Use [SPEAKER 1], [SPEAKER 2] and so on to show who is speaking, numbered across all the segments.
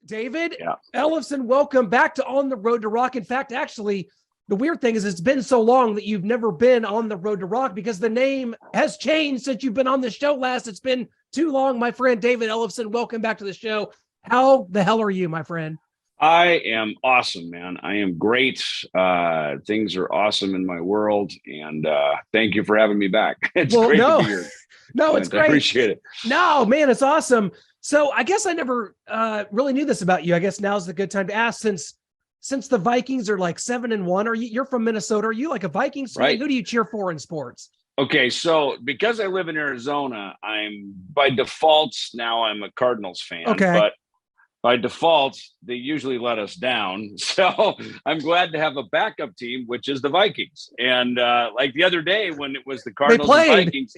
[SPEAKER 1] David
[SPEAKER 2] Yeah.
[SPEAKER 1] Ellefson, welcome back to On the Road to Rock. In fact, actually, the weird thing is it's been so long that you've never been on the Road to Rock because the name has changed since you've been on the show last. It's been too long, my friend David Ellefson. Welcome back to the show. How the hell are you, my friend?
[SPEAKER 2] I am awesome, man. I am great. Things are awesome in my world, and thank you for having me back. It's great to be here.
[SPEAKER 1] No, it's great.
[SPEAKER 2] I appreciate it.
[SPEAKER 1] No, man, it's awesome. So I guess I never really knew this about you. I guess now's the good time to ask since the Vikings are like 7-1. You're from Minnesota? Are you like a Vikings fan?
[SPEAKER 2] Right.
[SPEAKER 1] Who do you cheer for in sports?
[SPEAKER 2] Okay, so because I live in Arizona, I'm by default now I'm a Cardinals fan.
[SPEAKER 1] Okay.
[SPEAKER 2] But by default, they usually let us down. So I'm glad to have a backup team, which is the Vikings. And like the other day when it was the Cardinals and Vikings,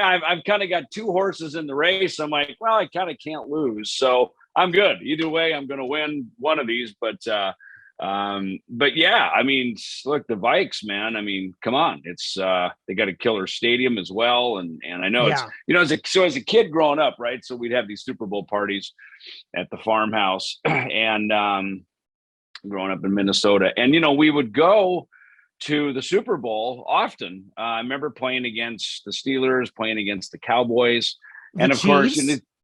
[SPEAKER 2] I've kind of got two horses in the race. I'm like, well, I kind of can't lose. So I'm good. Either way, I'm going to win one of these. But yeah, I mean, look, the Vikes, man. I mean, come on. It's they got a killer stadium as well. And I know it's, as a kid growing up, right? So we'd have these Super Bowl parties at the farmhouse and growing up in Minnesota. And, we would go to the Super Bowl often. I remember playing against the Steelers, playing against the Cowboys. And of course,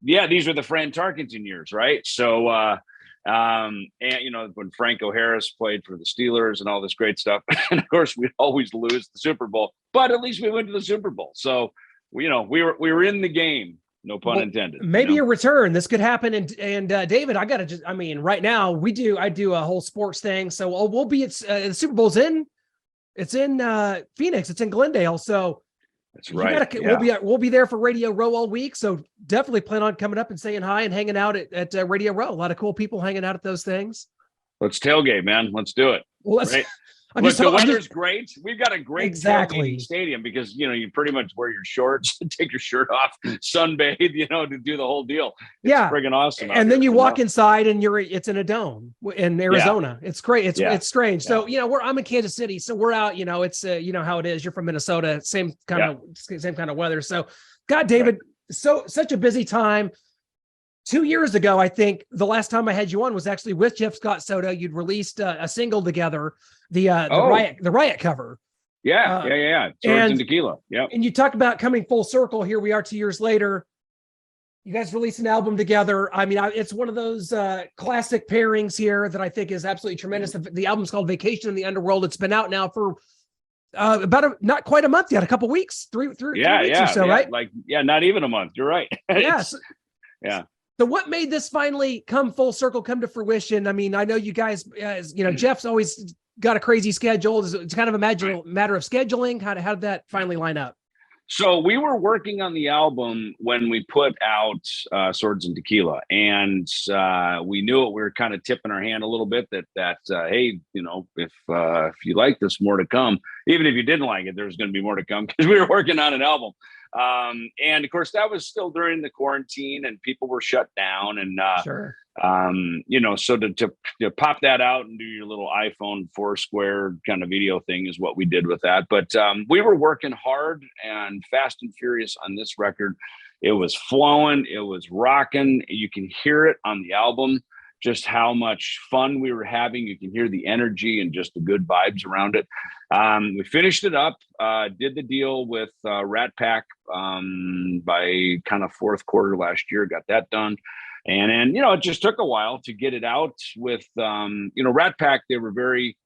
[SPEAKER 2] these were the Fran Tarkenton years, right? So, and when Franco Harris played for the Steelers and all this great stuff, and of course we'd always lose the Super Bowl, but at least we went to the Super Bowl. So, we were in the game. No pun intended.
[SPEAKER 1] Maybe a return. This could happen. And David, right now I do a whole sports thing. So we'll be at the Super Bowl's it's in Phoenix. It's in Glendale. So
[SPEAKER 2] that's right.
[SPEAKER 1] We'll be there for Radio Row all week. So definitely plan on coming up and saying hi and hanging out at Radio Row. A lot of cool people hanging out at those things.
[SPEAKER 2] Let's tailgate, man. Let's do it.
[SPEAKER 1] Well,
[SPEAKER 2] right? The weather's great. We've got a great tailgating stadium because, you pretty much wear your shorts, take your shirt off, sunbathe, to do the whole deal. It's friggin' awesome.
[SPEAKER 1] And then you walk inside and it's in a dome in Arizona. Yeah. It's great. It's strange. Yeah. So, I'm in Kansas City. So we're out, it's how it is. You're from Minnesota, same kind of weather. So God, David, such a busy time. 2 years ago, I think the last time I had you on was actually with Jeff Scott Soto. You'd released a single together, the Riot cover.
[SPEAKER 2] Swords and Tequila. Yeah.
[SPEAKER 1] And you talked about coming full circle. Here we are 2 years later. You guys released an album together. I mean, it's one of those classic pairings here that I think is absolutely tremendous. The album's called Vacation in the Underworld. It's been out now for not quite a month yet, a couple weeks, three weeks or so, right?
[SPEAKER 2] Not even a month. You're right.
[SPEAKER 1] Yes.
[SPEAKER 2] Yeah.
[SPEAKER 1] So what made this finally come full circle, come to fruition? I mean, I know you guys, Jeff's always got a crazy schedule. It's kind of a matter of scheduling. How did that finally line up?
[SPEAKER 2] So we were working on the album when we put out Swords and Tequila, and we knew it. We were kind of tipping our hand a little bit that hey, if you like this, more to come. Even if you didn't like it, there's going to be more to come because we were working on an album. And of course, that was still during the quarantine, and people were shut down. And
[SPEAKER 1] sure.
[SPEAKER 2] So to pop that out and do your little iPhone Foursquare kind of video thing is what we did with that. But we were working hard and fast and furious on this record. It was flowing. It was rocking. You can hear it on the album, just how much fun we were having. You can hear the energy and just the good vibes around it. We finished it up, did the deal with Rat Pack by kind of fourth quarter last year, got that done. And then, it just took a while to get it out with, Rat Pack. They were very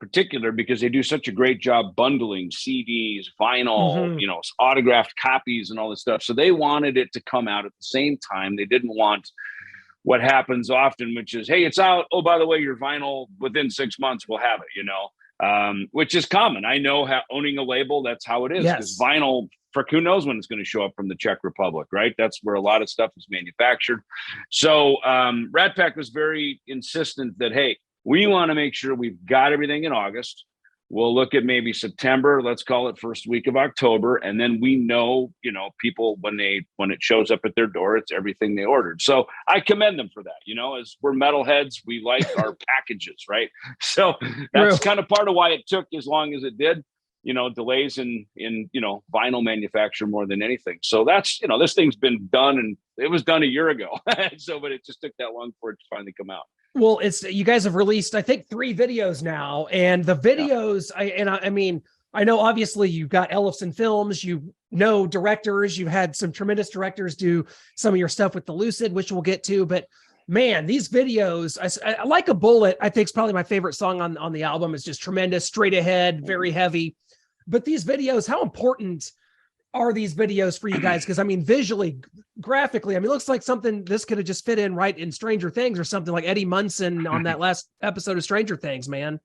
[SPEAKER 2] particular because they do such a great job bundling CDs, vinyl, autographed copies and all this stuff. So they wanted it to come out at the same time. They didn't want what happens often, which is, hey, it's out. Oh, by the way, your vinyl within 6 months, we'll have it, which is common. I know owning a label, that's how it is. Because vinyl, who knows when it's going to show up from the Czech Republic, right? That's where a lot of stuff is manufactured. So Rat Pack was very insistent that, hey, we want to make sure we've got everything in August. We'll look at maybe September, let's call it first week of October. And then we know, people, when it shows up at their door, it's everything they ordered. So I commend them for that. As we're metalheads, we like our packages, right? So that's kind of part of why it took as long as it did. delays in vinyl manufacture more than anything. So that's, this thing's been done, and it was done a year ago. So, but it just took that long for it to finally come out.
[SPEAKER 1] Well, you guys have released, I think, 3 videos now, and the videos, I mean, I know obviously you've got Ellefson Films, directors, you've had some tremendous directors do some of your stuff with the Lucid, which we'll get to, but man, these videos, I Like a Bullet, I think is probably my favorite song on the album. It's just tremendous, straight ahead, very heavy. But these videos, how important are these videos for you guys? Because I mean, visually, graphically, I mean, it looks like something this could have just fit in right in Stranger Things or something, like Eddie Munson on that last episode of Stranger Things, man.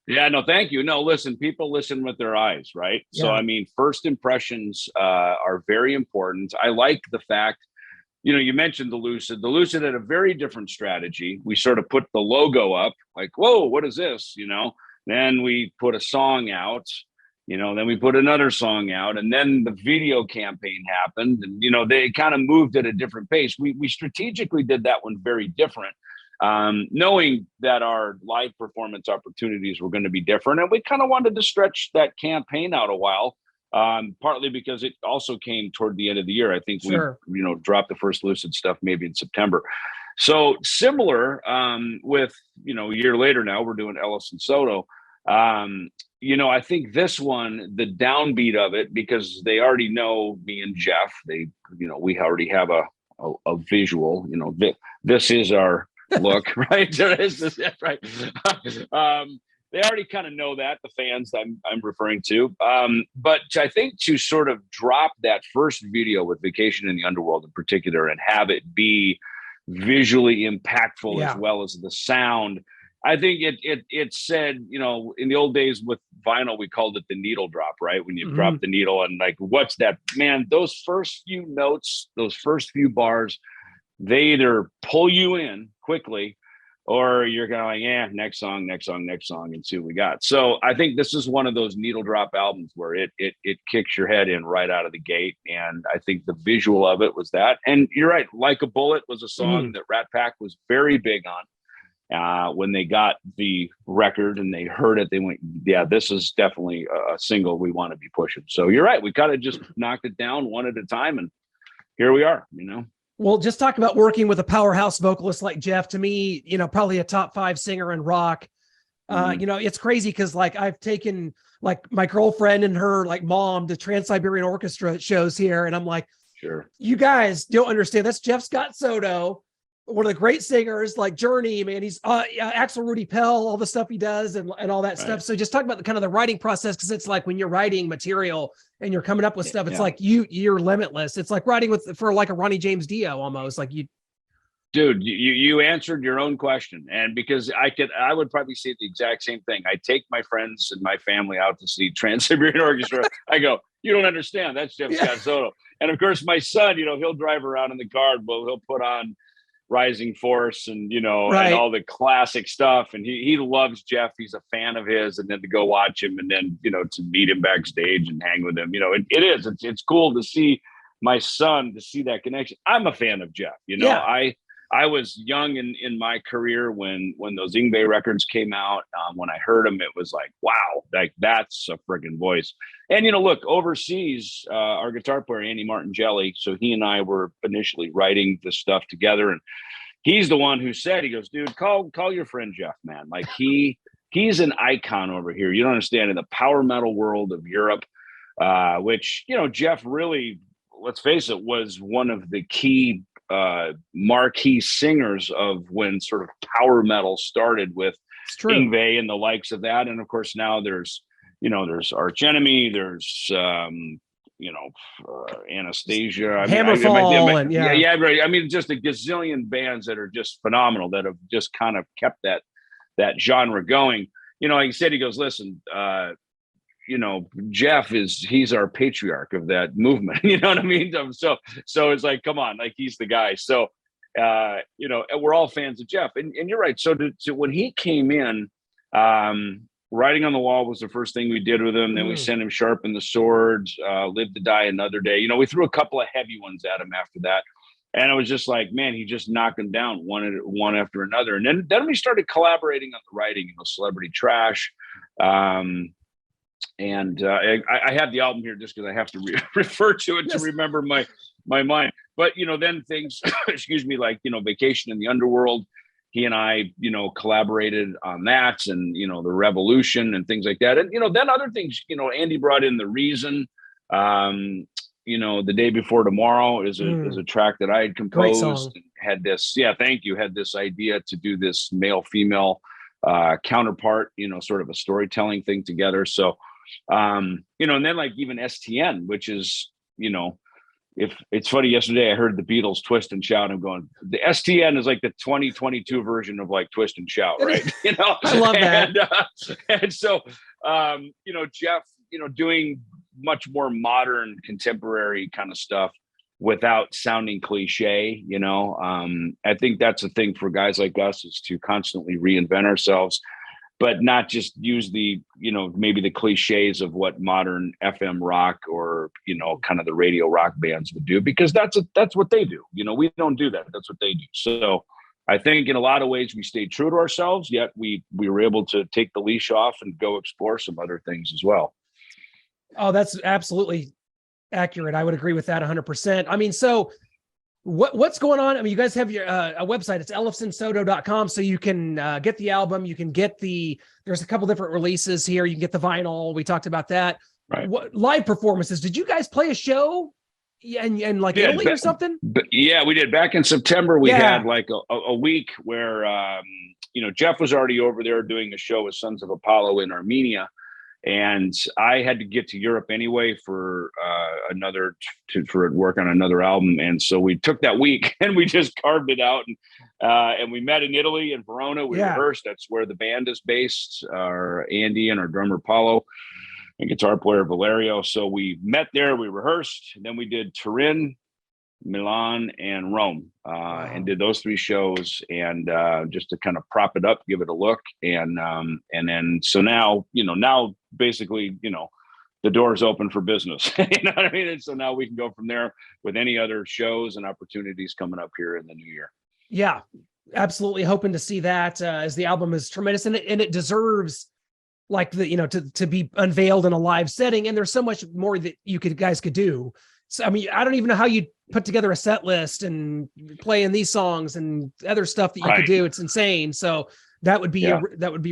[SPEAKER 2] Yeah, no, thank you. No, listen, people listen with their eyes, right? Yeah. So, I mean, first impressions are very important. I like the fact, you mentioned the Lucid. The Lucid had a very different strategy. We sort of put the logo up, like, whoa, what is this? Then we put a song out, then we put another song out, and then the video campaign happened, and, they kind of moved at a different pace. We strategically did that one very different, knowing that our live performance opportunities were going to be different. And we kind of wanted to stretch that campaign out a while, partly because it also came toward the end of the year. I think sure. We, dropped the first Lucid stuff maybe in September. So similar with, a year later now, we're doing Ellefson Soto. I think this one, the downbeat of it, because they already know me and Jeff, we already have a visual, this is our look, right? Right. They already kind of know that, the fans I'm referring to. But I think to sort of drop that first video with Vacation in the Underworld in particular and have it be visually impactful as well as the sound, I think it said, in the old days with vinyl, we called it the needle drop, right? When you drop the needle and like, what's that? Man, those first few notes, those first few bars, they either pull you in quickly or you're going, next song, and see what we got. So I think this is one of those needle drop albums where it kicks your head in right out of the gate. And I think the visual of it was that. And you're right, Like a Bullet was a song that Rat Pack was very big on. When they got the record and they heard it, they went, yeah, this is definitely a single we want to be pushing. So you're right. We kind of just knocked it down one at a time. And here we are,
[SPEAKER 1] Well, just talk about working with a powerhouse vocalist like Jeff. To me, probably a top 5 singer in rock. It's crazy because like I've taken like my girlfriend and her like mom to Trans-Siberian Orchestra shows here. And I'm like,
[SPEAKER 2] sure,
[SPEAKER 1] you guys don't understand. That's Jeff Scott Soto, one of the great singers, like Journey, man. He's Axel Rudy Pell, all the stuff he does and all that stuff. So just talk about the kind of the writing process, because it's like when you're writing material and you're coming up with stuff, it's like you're limitless. It's like writing for like a Ronnie James Dio almost. Like
[SPEAKER 2] dude, you answered your own question. And because I would probably say the exact same thing. I take my friends and my family out to see Trans-Siberian Orchestra. I go, you don't understand. That's Jeff Scott Soto. And of course, my son, he'll drive around in the car, but he'll put on Rising Force and and all the classic stuff, and he loves Jeff. He's a fan of his, and then to go watch him and then to meet him backstage and hang with him, it's cool to see my son, to see that connection. I'm a fan of Jeff. I was young in my career when those Yngwie records came out. When I heard them, it was like, wow, like that's a friggin' voice. And, look, overseas, our guitar player, Andy Martin-Jelly, so he and I were initially writing this stuff together. And he's the one who said, he goes, dude, call your friend Jeff, man. Like he's an icon over here. You don't understand, in the power metal world of Europe, which, Jeff really, let's face it, was one of the key marquee singers of when sort of power metal started with Yngwie and the likes of that. And of course, now there's Arch Enemy, there's Anastasia,
[SPEAKER 1] Hammerfall,
[SPEAKER 2] right. I mean, just a gazillion bands that are just phenomenal, that have just kind of kept that genre going. Like he said, he goes, listen, Jeff he's our patriarch of that movement. You know what I mean? So it's like, come on, like he's the guy. So, we're all fans of Jeff, and you're right. So when he came in, Writing on the Wall was the first thing we did with him. Then we sent him Sharpen the Swords, Live to Die Another Day. We threw a couple of heavy ones at him after that. And it was just like, man, he just knocked them down one after another. And then we started collaborating on the writing, Celebrity Trash, I have the album here just because I have to refer to it to remember my mind. But then things, excuse me, like Vacation in the Underworld. He and I, collaborated on that, and the Revolution and things like that. And then other things. Andy brought in The Reason. The Day Before Tomorrow is a track that I had composed. And had this, thank you. Had this idea to do this male female counterpart, sort of a storytelling thing together. So, and then like even STN, which is, if it's funny, yesterday I heard the Beatles Twist and Shout. I'm going, the STN is like the 2022 version of like Twist and Shout, right?
[SPEAKER 1] I love that.
[SPEAKER 2] And so, Jeff, doing much more modern, contemporary kind of stuff without sounding cliche. I think that's a thing for guys like us, is to constantly reinvent ourselves, but not just use the, maybe the cliches of what modern FM rock or, kind of the radio rock bands would do, because that's what they do. We don't do that. That's what they do. So I think in a lot of ways we stayed true to ourselves, yet we were able to take the leash off and go explore some other things as well.
[SPEAKER 1] Oh, that's absolutely accurate. I would agree with that 100%. I mean, so what's going on? I mean, you guys have your a website. It's ellefsonsoto.com. So you can get the album. You can get there's a couple different releases here. You can get the vinyl. We talked about that.
[SPEAKER 2] Right.
[SPEAKER 1] What live performances? Did you guys play a show in like Italy or something?
[SPEAKER 2] Yeah, we did. Back in September, we had like a week where, Jeff was already over there doing a show with Sons of Apollo in Armenia. And I had to get to Europe anyway for work on another album. And so we took that week and we just carved it out. And we met in Italy, in Verona. We rehearsed. That's where the band is based. Our Andy and our drummer Paulo and guitar player Valerio. So we met there. We rehearsed. And then we did Turin, Milan, and Rome, and did those 3 shows, and just to kind of prop it up, give it a look, and then so now basically the door's open for business. You know what I mean? And so now we can go from there with any other shows and opportunities coming up here in the new year.
[SPEAKER 1] Yeah, absolutely. Hoping to see that as the album is tremendous, and it deserves like to be unveiled in a live setting. And there's so much more that guys could do. So, I mean, I don't even know how you put together a set list and playing these songs and other stuff that you could do. It's insane. So that would be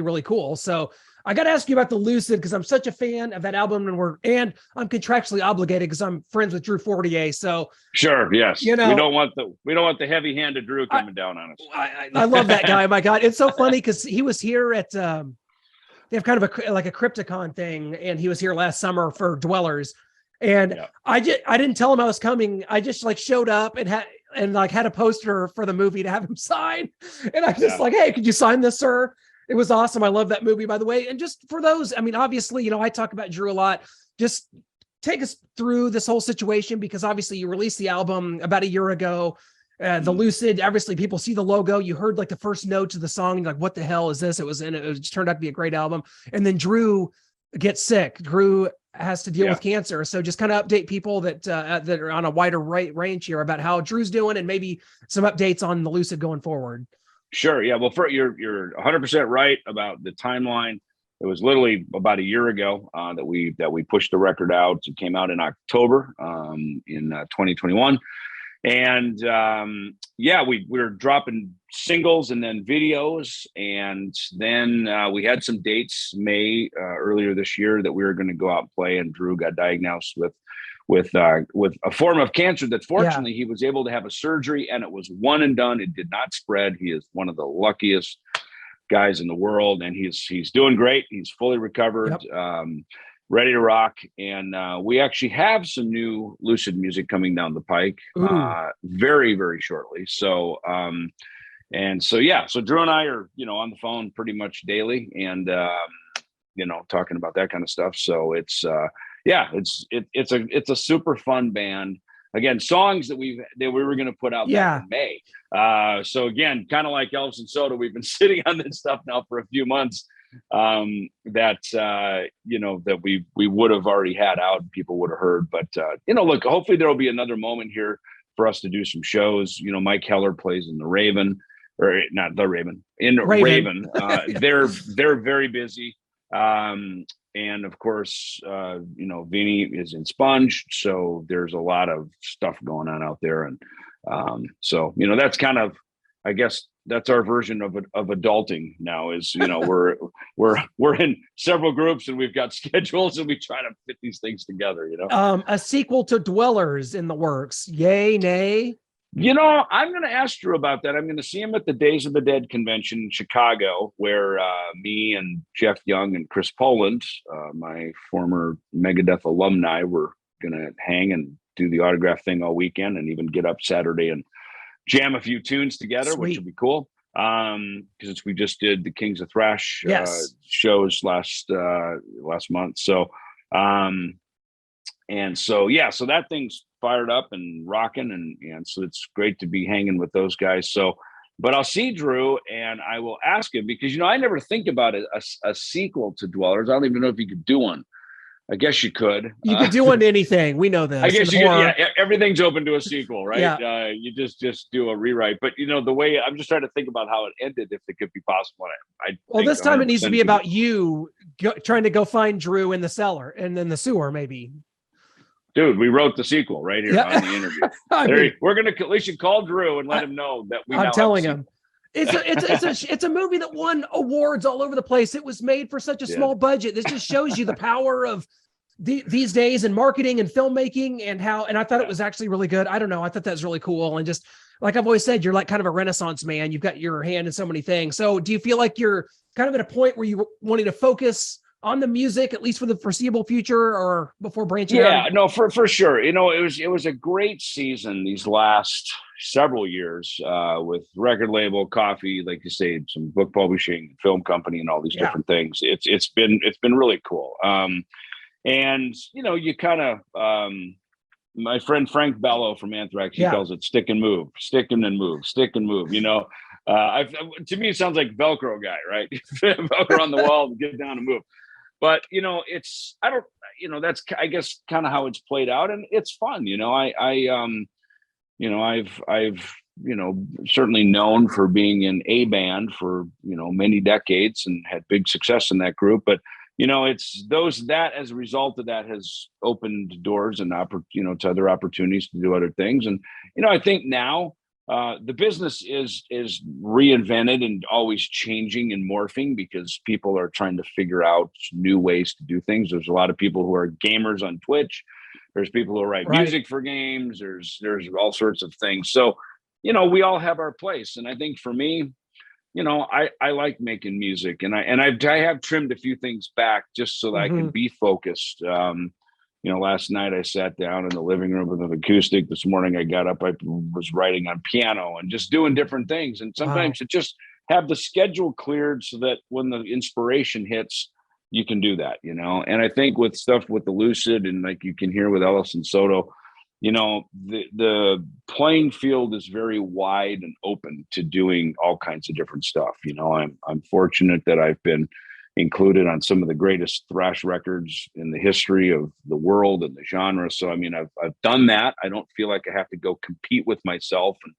[SPEAKER 1] really cool. So I got to ask you about the Lucid, because I'm such a fan of that album, and I'm contractually obligated because I'm friends with Drew Fortier. So
[SPEAKER 2] sure, yes, we don't want the heavy hand of Drew coming down on us.
[SPEAKER 1] I love that guy. My God, it's so funny because he was here at they have kind of a Crypticon thing, and he was here last summer for Dwellers. And I didn't tell him I was coming. I just like showed up and had a poster for the movie to have him sign. And I just like, hey, could you sign this, sir? It was awesome. I love that movie, by the way. And just for those, I mean, obviously, I talk about Drew a lot. Just take us through this whole situation, because obviously you released the album about a year ago. The Lucid, obviously people see the logo. You heard like the first notes of the song, like, what the hell is this? It just turned out to be a great album. And then Drew gets sick. Drew has to deal with cancer. So just kind of update people that are on a wider range here about how Drew's doing, and maybe some updates on the Lucid going forward.
[SPEAKER 2] Sure. Yeah. Well, you're 100% right about the timeline. It was literally about a year ago that we pushed the record out. It came out in October in 2021. And we were dropping singles and then videos, and then we had some dates earlier this year that we were going to go out and play. And Drew got diagnosed with a form of cancer that fortunately he was able to have a surgery, and it was one and done. It did not spread. He is one of the luckiest guys in the world, and he's doing great. He's fully recovered. Yep. Ready to rock. And we actually have some new Lucid music coming down the pike very, very shortly. So, so Drew and I are, on the phone pretty much daily, and, talking about that kind of stuff. So it's a super fun band. Again, songs that we were going to put out back in May. So again, kind of like Ellefson Soto, we've been sitting on this stuff now for a few months. That we would have already had out and people would have heard, but look, hopefully there'll be another moment here for us to do some shows. Mike Heller plays in the Raven, or not the Raven, in Raven. They're very busy. And of course, Vinny is in Sponge. So there's a lot of stuff going on out there. And so, that's kind of, I guess that's our version of adulting now is, we're in several groups and we've got schedules and we try to fit these things together,
[SPEAKER 1] A sequel to Dwellers in the works. Yay, nay?
[SPEAKER 2] I'm going to ask Drew about that. I'm going to see him at the Days of the Dead convention in Chicago, where me and Jeff Young and Chris Poland, my former Megadeth alumni, were going to hang and do the autograph thing all weekend and even get up Saturday and jam a few tunes together. Sweet. Which would be cool. Because we just did the Kings of Thrash shows last month. So, so that thing's fired up and rocking. And so it's great to be hanging with those guys. So, but I'll see Drew and I will ask him because, I never think about it, a sequel to Dwellers. I don't even know if you could do one. I guess you could.
[SPEAKER 1] You could do one to anything. We know this.
[SPEAKER 2] I guess everything's open to a sequel, right? Yeah. You just do a rewrite. But the way I'm just trying to think about how it ended, if it could be possible.
[SPEAKER 1] This time it needs to be about you trying to go find Drew in the cellar and then the sewer, maybe.
[SPEAKER 2] Dude, we wrote the sequel right here on the interview. We should call Drew and let him know that I'm telling him.
[SPEAKER 1] It's a movie that won awards all over the place. It was made for such a small budget. This just shows you the power of these days in marketing and filmmaking and I thought it was actually really good. I don't know. I thought that was really cool. And just like I've always said, you're like kind of a Renaissance man. You've got your hand in so many things. So do you feel like you're kind of at a point where you wanting to focus on the music, at least for the foreseeable future or before branching out?
[SPEAKER 2] Yeah, no, for sure. It was a great season these last several years with record label, coffee, like you say, some book publishing, film company, and all these different things. It's been really cool. And you kind of my friend Frank Bello from Anthrax, he calls it stick and move, stick and then move, stick and move. To me, it sounds like Velcro guy, right? Velcro on the wall, get down and move. But that's I guess kind of how it's played out, and it's fun. I've certainly known for being in a band for many decades and had big success in that group. But it's that as a result of that has opened doors and to other opportunities to do other things. And I think now the business is reinvented and always changing and morphing because people are trying to figure out new ways to do things. There's a lot of people who are gamers on Twitch. There's people who write music for games. There's all sorts of things. So, we all have our place. And I think for me, I like making music and I have trimmed a few things back just so that I can be focused. Last night I sat down in the living room with an acoustic. This morning I got up, I was writing on piano and just doing different things. And sometimes to just have the schedule cleared so that when the inspiration hits, you can do that, And I think with stuff with the Lucid and like you can hear with Ellefson Soto, the playing field is very wide and open to doing all kinds of different stuff. I'm fortunate that I've been included on some of the greatest thrash records in the history of the world and the genre. So, I've done that. I don't feel like I have to go compete with myself and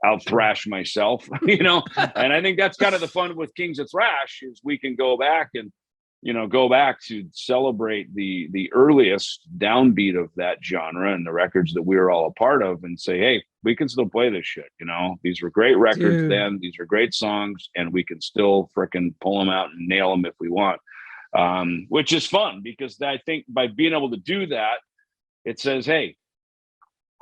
[SPEAKER 2] out thrash myself, and I think that's kind of the fun with Kings of Thrash is we can go back and, to celebrate the earliest downbeat of that genre and the records that we were all a part of and say, hey, we can still play this shit. These were great records then. These are great songs and we can still frickin' pull them out and nail them if we want, which is fun because I think by being able to do that, it says, hey,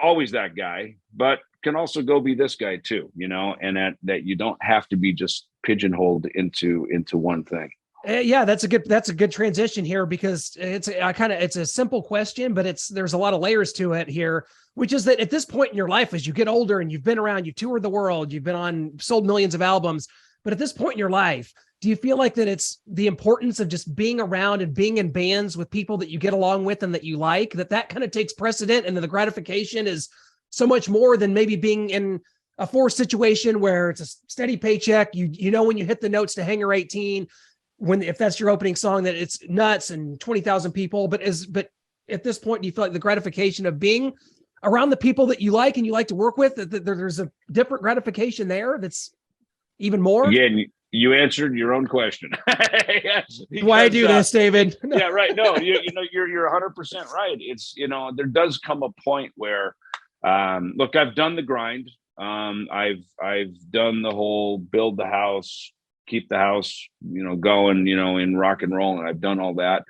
[SPEAKER 2] always that guy, but can also go be this guy too, and that you don't have to be just pigeonholed into one thing.
[SPEAKER 1] Yeah, that's a good transition here because it's a simple question, but there's a lot of layers to it here, which is that at this point in your life, as you get older and you've been around, you've toured the world, you've been sold millions of albums, but at this point in your life, do you feel like that it's the importance of just being around and being in bands with people that you get along with and that you like, that kind of takes precedent and the gratification is so much more than maybe being in a forced situation where it's a steady paycheck, when you hit the notes to Hangar 18, if that's your opening song, that it's nuts and 20,000 people, but at this point, do you feel like the gratification of being around the people that you like and you like to work with, that there's a different gratification there that's even more?
[SPEAKER 2] Yeah. You answered your own question.
[SPEAKER 1] Yes, why I do this, David?
[SPEAKER 2] Yeah, right. No, you're 100% right. It's, there does come a point where, look, I've done the grind. I've done the whole build the house, keep the house, going, in rock and roll. And I've done all that,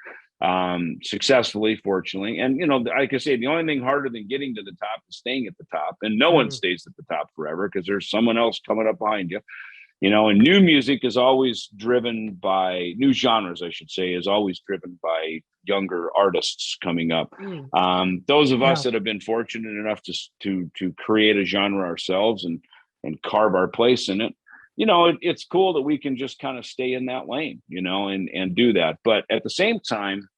[SPEAKER 2] successfully, fortunately. And, like I say, the only thing harder than getting to the top is staying at the top, and no one stays at the top forever because there's someone else coming up behind you. And new music is always driven by new genres, I should say, is always driven by younger artists coming up. Those of us that have been fortunate enough to create a genre ourselves and carve our place in it, it's cool that we can just kind of stay in that lane, and do that. But at the same time,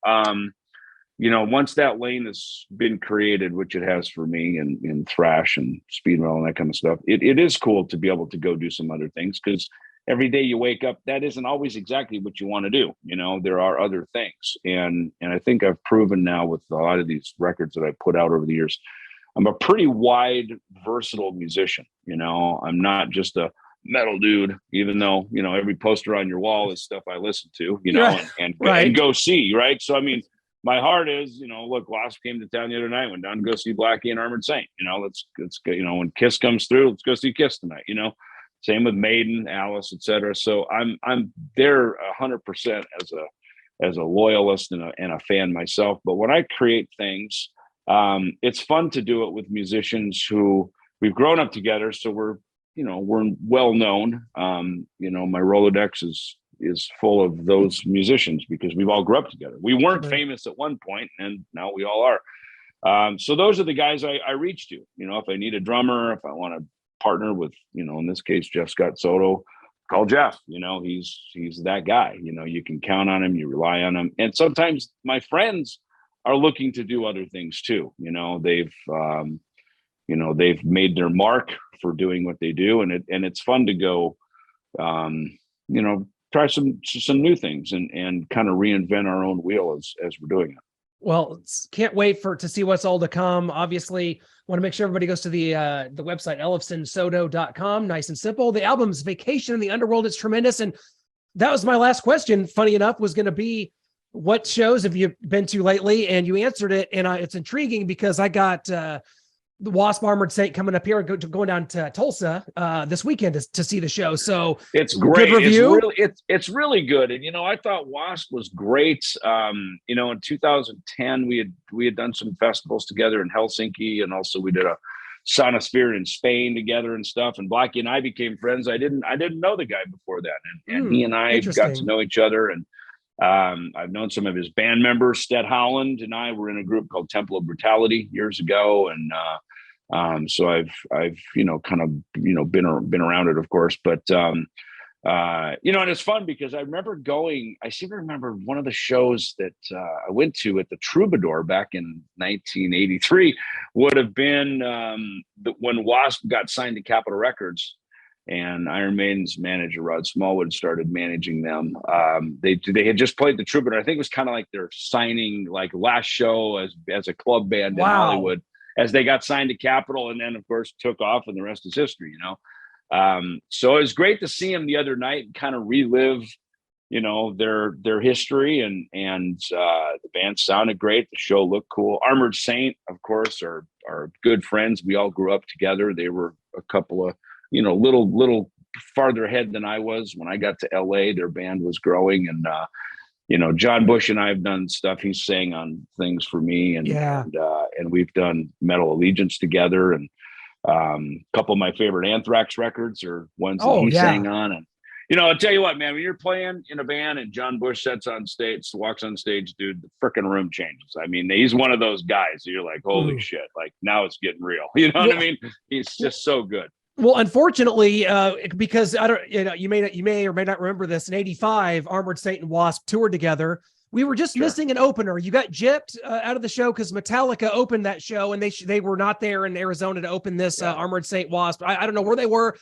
[SPEAKER 2] once that lane has been created, which it has for me in thrash and speed metal and that kind of stuff, it is cool to be able to go do some other things, because every day you wake up, that isn't always exactly what you want to do. There are other things. And I think I've proven now with a lot of these records that I put out over the years, I'm a pretty wide, versatile musician. I'm not just a metal dude, even though, every poster on your wall is stuff I listen to, and go see. Right. So, I mean, my heart is, look, Wasp came to town the other night, went down to go see Blackie and Armored Saint. Let's go, when Kiss comes through, let's go see Kiss tonight. Same with Maiden, Alice, etc. So I'm there 100% as a loyalist and a fan myself. But when I create things, it's fun to do it with musicians who we've grown up together. So we're well known. My Rolodex is full of those musicians because we've all grew up together. We weren't famous at one point, and now we all are. So those are the guys I reach to. If I need a drummer, if I want to partner with, in this case, Jeff Scott Soto, call Jeff. He's that guy. You can count on him, you rely on him. And sometimes my friends are looking to do other things too. They've made their mark for doing what they do, and it's fun to go, try some new things and kind of reinvent our own wheel as we're doing it.
[SPEAKER 1] Well, can't wait to see what's all to come. Obviously, want to make sure everybody goes to the website, ellefsonsoto.com. Nice and simple. The album's Vacation in the Underworld is tremendous. And that was my last question, funny enough, was going to be, what shows have you been to lately? And you answered it. And it's intriguing because I got the Wasp Armored Saint coming up here, going down to Tulsa this weekend to see the show. So
[SPEAKER 2] it's great.
[SPEAKER 1] Good review.
[SPEAKER 2] It's really good. And I thought Wasp was great. In 2010 we had done some festivals together in Helsinki, and also we did a Sonosphere in Spain together and stuff. And Blackie and I became friends. I didn't know the guy before that, and he and I got to know each other. And I've known some of his band members. Sted Howland and I were in a group called Temple of Brutality years ago, and so I've kind of been around it, of course. But and it's fun because I seem to remember one of the shows that I went to at the Troubadour back in 1983 would have been when Wasp got signed to Capitol Records. And Iron Maiden's manager, Rod Smallwood, started managing them. They had just played the Troubadour. I think it was kind of like their signing, like last show as a club band in Hollywood, as they got signed to Capitol, and then of course took off, and the rest is history. So it was great to see them the other night and kind of relive, their history, and the band sounded great. The show looked cool. Armored Saint, of course, are good friends. We all grew up together. They were a couple of little farther ahead than I was when I got to LA. Their band was growing, and John Bush and I have done stuff. He's sang on things for me, and we've done Metal Allegiance together, and a couple of my favorite Anthrax records are ones that he sang on. And I'll tell you what, man, when you're playing in a band and John Bush walks on stage, dude, the freaking room changes. I mean, he's one of those guys that you're like, holy shit, like now it's getting real. You know what I mean? He's just so good.
[SPEAKER 1] Well, unfortunately, because I don't, you may or may not remember this. In '85, Armored Saint and Wasp toured together. We were just missing an opener. You got gypped out of the show because Metallica opened that show, and they were not there in Arizona to open this Armored Saint Wasp. I don't know where they were,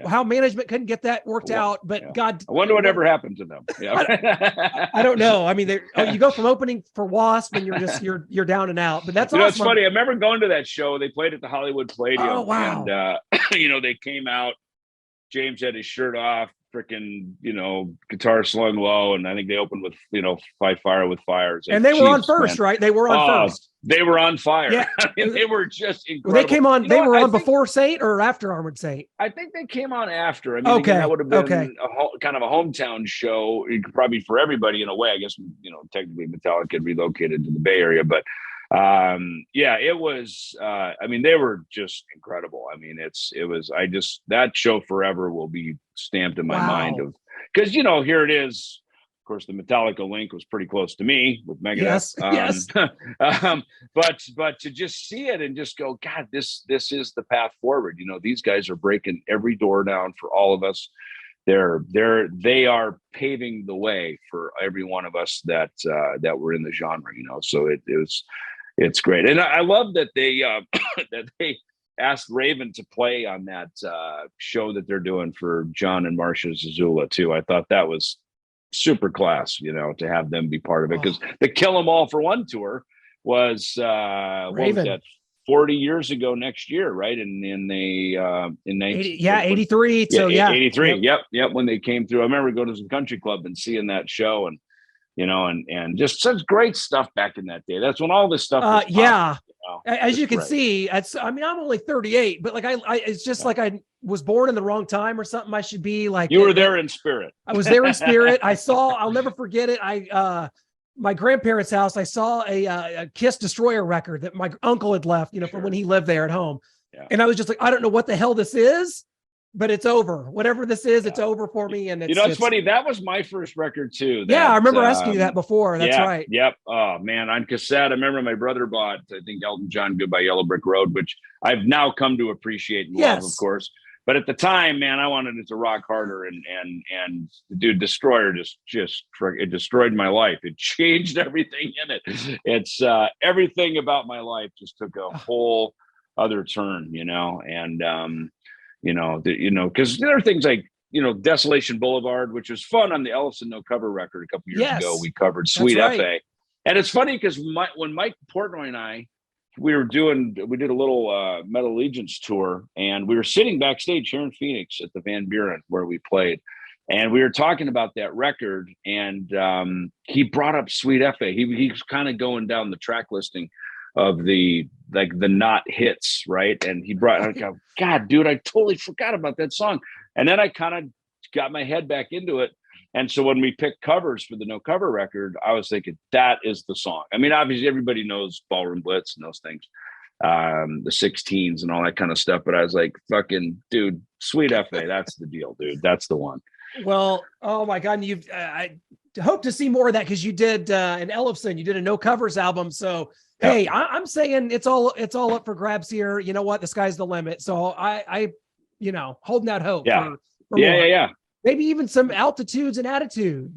[SPEAKER 1] how management couldn't get that worked out. But God,
[SPEAKER 2] I wonder what ever happened to them. Yeah,
[SPEAKER 1] I don't know. I mean, you go from opening for Wasp, and you're down and out. But that's awesome.
[SPEAKER 2] It's funny. I remember going to that show. They played at the Hollywood Palladium.
[SPEAKER 1] Oh wow!
[SPEAKER 2] And they came out. James had his shirt off. freaking, guitar slung low. And I think they opened with, Fight Fire with Fire. Like,
[SPEAKER 1] and they were on first, man. Right? They were on first.
[SPEAKER 2] They were on fire.
[SPEAKER 1] Yeah.
[SPEAKER 2] I mean, they were just incredible.
[SPEAKER 1] Well, they came on, they were on before Saint or after Armored Saint?
[SPEAKER 2] I think they came on after. I mean, again, that would have been kind of a hometown show, probably for everybody in a way. I guess, technically Metallica had relocated to the Bay Area, but it was, they were just incredible. I mean, that show forever will be stamped in my mind because, here it is. Of course, the Metallica link was pretty close to me with Megadeth.
[SPEAKER 1] Yes.
[SPEAKER 2] But to just see it and just go, God, this is the path forward. These guys are breaking every door down for all of us. They are paving the way for every one of us that were in the genre. So it's great, and I love that they that they asked Raven to play on that show that they're doing for John and Marcia Zazula too. I thought that was super class, to have them be part of it, because the Kill 'Em All for One tour was what was that, 40 years ago next year, right? In
[SPEAKER 1] 83. So
[SPEAKER 2] 83. Yep. When they came through, I remember going to some country club and seeing that show, and and just such great stuff back in that day. That's when all this stuff was
[SPEAKER 1] popular, as you can see, I'm only 38, but like it's just like I was born in the wrong time or something. I should be like,
[SPEAKER 2] you were there in spirit.
[SPEAKER 1] I was there in spirit. I'll never forget it. My grandparents' house, I saw a Kiss Destroyer record that my uncle had left, from when he lived there at home. Yeah. And I was just like, I don't know what the hell this is, but it's over. Whatever this is, it's over for me. And
[SPEAKER 2] it's funny. That was my first record too.
[SPEAKER 1] I remember asking you that before. That's right.
[SPEAKER 2] Yep. Oh man, on cassette. I remember my brother bought, I think, Elton John, Goodbye Yellow Brick Road, which I've now come to appreciate and love, of course. But at the time, man, I wanted it to rock harder, and the dude Destroyer just it destroyed my life. It changed everything in it. It's everything about my life just took a whole other turn, and because there are things like, Desolation Boulevard, which was fun on the Ellefson No Cover record a couple years ago. We covered Sweet F.A. And it's funny because when Mike Portnoy and I, we did a little Metal Allegiance tour, and we were sitting backstage here in Phoenix at the Van Buren where we played. And we were talking about that record, and he brought up Sweet F.A. He was kind of going down the track listing of the not hits, right? And he brought, God, dude, I totally forgot about that song. And then I kind of got my head back into it. And so when we picked covers for the No Cover record, I was thinking that is the song. I mean, obviously everybody knows Ballroom Blitz and those things, the 16s and all that kind of stuff. But I was like, fucking dude, Sweet F.A., that's the deal, dude. That's the one.
[SPEAKER 1] Well, oh my God. And I hope to see more of that, because you did in Ellefson, you did a No Covers album. So hey, I'm saying it's all up for grabs here. You know what? The sky's the limit. So I holding out hope. For more. Maybe even some altitudes and attitude.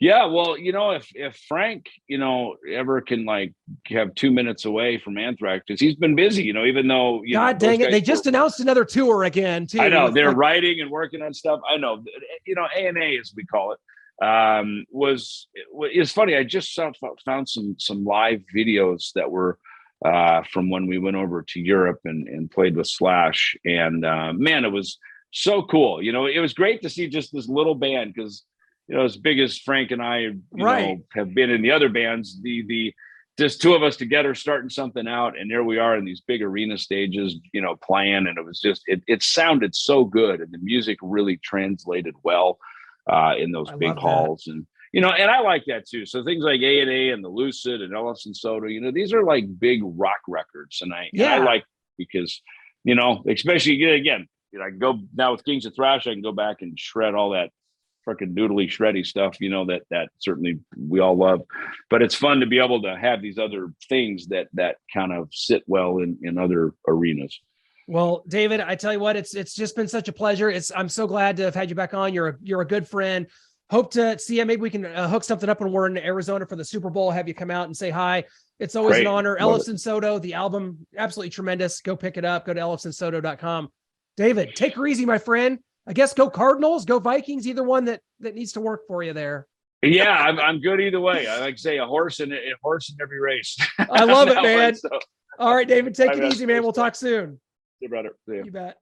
[SPEAKER 2] Yeah. Well, if Frank, ever can have 2 minutes away from Anthrax, because he's been busy, even though,
[SPEAKER 1] God dang it. They just announced another tour again too.
[SPEAKER 2] I know they're writing and working on stuff. I know, A&A as we call it. It's funny. I just found some live videos that were from when we went over to Europe and played with Slash, and man, it was so cool. It was great to see just this little band, because as big as Frank and I have been in the other bands, the just two of us together starting something out, and there we are in these big arena stages, playing, and it was just it sounded so good, and the music really translated well in those big halls. And and I like that too. So things like A&A and the Lucid and Ellefson Soto, these are like big rock records, and I like, because especially again, I can go now with Kings of Thrash, I can go back and shred all that freaking noodly shreddy stuff, that certainly we all love, but it's fun to be able to have these other things that kind of sit well in other arenas.
[SPEAKER 1] Well, David, I tell you what, it's just been such a pleasure. I'm so glad to have had you back on. You're a good friend. Hope to see you. Maybe we can hook something up when we're in Arizona for the Super Bowl. Have you come out and say hi. It's always an honor. Ellefson Soto, the album, absolutely tremendous. Go pick it up. Go to ellefsonsoto.com. David, take her easy, my friend. I guess go Cardinals, go Vikings. Either one that needs to work for you there.
[SPEAKER 2] Yeah, I'm good either way. I like to say a horse in every race.
[SPEAKER 1] I love it, man. All right, David, take it easy, man. We'll talk soon.
[SPEAKER 2] See you, brother. See you.
[SPEAKER 1] You bet.